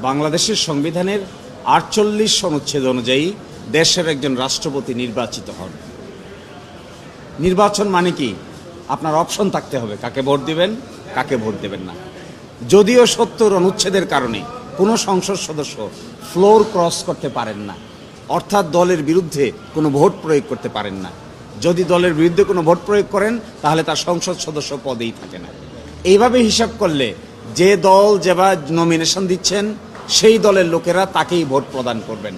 বাংলাদেশের সংবিধানের ৪৮ অনুচ্ছেদ অনুযায়ী দেশের একজন রাষ্ট্রপতি নির্বাচিত হন। নির্বাচন মানে কি? আপনার অপশন থাকতে হবে, কাকে ভোট দিবেন, কাকে ভোট দেবেন না। যদিও ৭০ অনুচ্ছেদের কারণে কোনো সংসদ সদস্য ফ্লোর ক্রস করতে পারেন না, অর্থাৎ দলের বিরুদ্ধে কোনো ভোট প্রয়োগ করতে পারেন না। যদি দলের বিরুদ্ধে কোনো ভোট প্রয়োগ করেন তাহলে তার সংসদ সদস্য পদেই থাকে না। এইভাবে হিসাব করলে যে দল যেভাবে নমিনেশন দিচ্ছেন সেই দলের লোকেরা তাকেই ভোট প্রদান করবেন,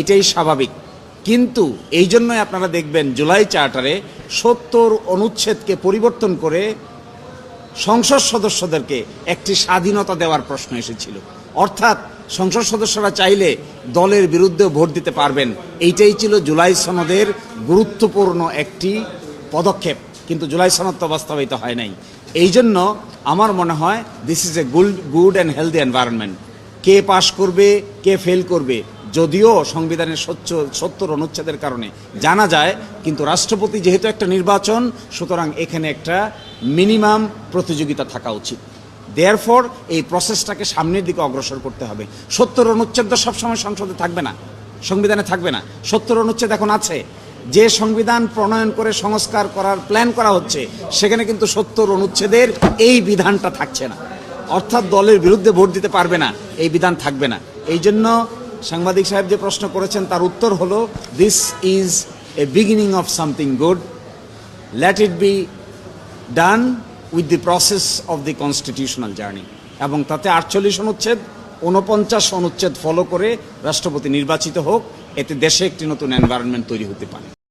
এটাই স্বাভাবিক। কিন্তু এই জন্যই আপনারা দেখবেন জুলাই চার্টারে ৭০ অনুচ্ছেদকে পরিবর্তন করে সংসদ সদস্যদেরকে একটি স্বাধীনতা দেওয়ার প্রশ্ন এসেছিল, অর্থাৎ সংসদ সদস্যরা চাইলে দলের বিরুদ্ধে ভোট দিতে পারবেন। এইটাই ছিল জুলাই সনদের গুরুত্বপূর্ণ একটি পদক্ষেপ, কিন্তু জুলাই সনদ তো বাস্তবায়িত হয় নাই। এই জন্য আমার মনে হয় this is a good and healthy environment. কে পাশ করবে, কে ফেল করবে, যদিও সংবিধানের ৭০ অনুচ্ছেদের কারণে জানা যায়, কিন্তু রাষ্ট্রপতি যেহেতু একটা নির্বাচন, সুতরাং এখানে একটা মিনিমাম প্রতিযোগিতা থাকা উচিত। দেয়ারফর এই প্রসেসটাকে সামনের দিকে অগ্রসর করতে হবে। ৭০ অনুচ্ছেদ তো সবসময় সংসদে থাকবে না, সংবিধানে থাকবে না। ৭০ অনুচ্ছেদ এখন আছে। যে সংবিধান প্রণয়ন করে সংস্কার করার প্ল্যান করা হচ্ছে সেখানে কিন্তু ৭০ অনুচ্ছেদের এই বিধানটা থাকছে না, অর্থাৎ দলের বিরুদ্ধে ভোট দিতে পারবে না, এই বিধান থাকবে না। এই জন্য সাংবাদিক সাহেব যে প্রশ্ন করেছেন তার উত্তর হলো this is A beginning of something good, let it be done with the process of the constitutional journey. এবং তাতে ৪৮ অনুচ্ছেদ ৪৯ অনুচ্ছেদ ফলো করে রাষ্ট্রপতি নির্বাচিত হোক, এতে দেশে একটি নতুন এনভায়রনমেন্ট তৈরি হতে পারে।